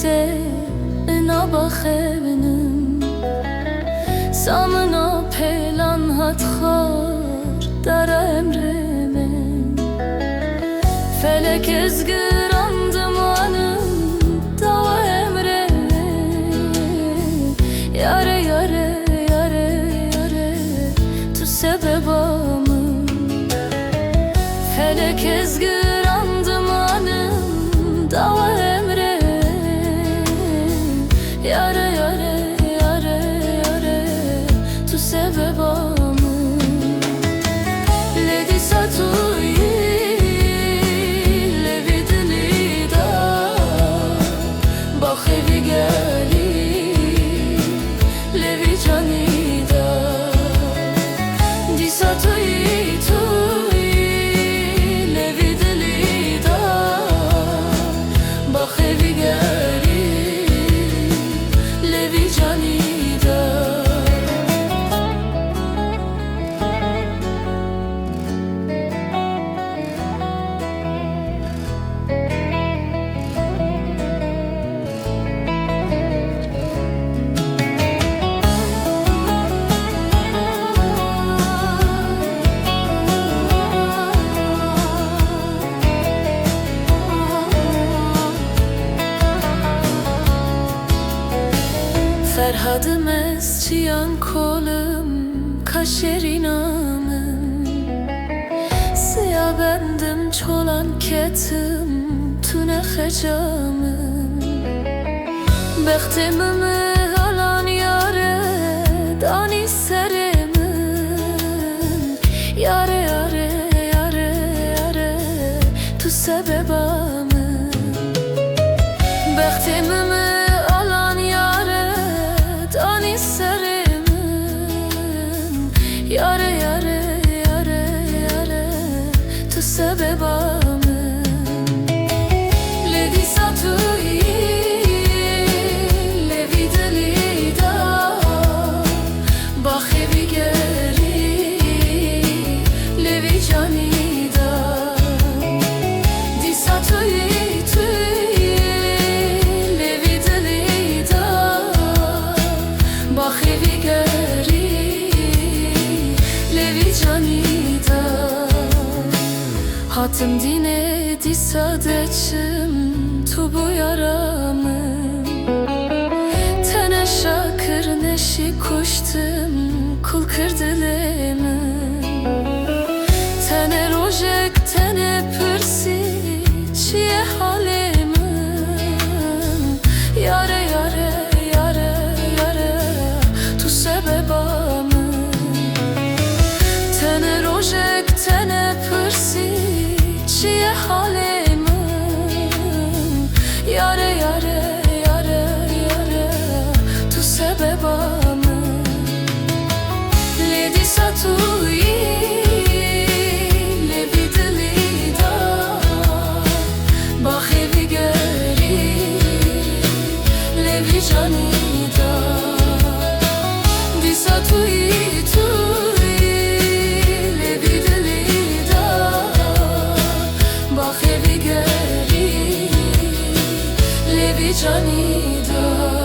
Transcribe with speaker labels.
Speaker 1: se na baxevenim samna pelan hat khar dar emreme felek ezgirandım anım da emreme yare yare yare yare tu sebebamı felek ezgirandım anım da emre yare yare yare yare tu sebebamı ledi satuyi levi dilida bakhevi gali levi canida di satuyi tu Ferhadım ez çiyan kolum kaşerinamım siyah bendim çolan ketim tüne hecamım Bektimimi alan yare dani serimin yare yare yare yare tu sebebamım Bektimimi yare yare yare yare tu sebebamı ledi satuyi levi delida bakhevi geri levi canida di satuyi tu levi delida bakhevi geri canida hatım dine di sadeçim tu bu yaramım tene şakır neşi kuştum kul kırdılımım tene rojek tene pırsi çiye halimim yare yare yare yare tu sebebamım tene rojek tene pırsi çiye halimim yare yare yare yare tu sebebamı ledi satuyi levi dilida bakhevi geri levi canida di satuyi tu bakhevi geri levi canida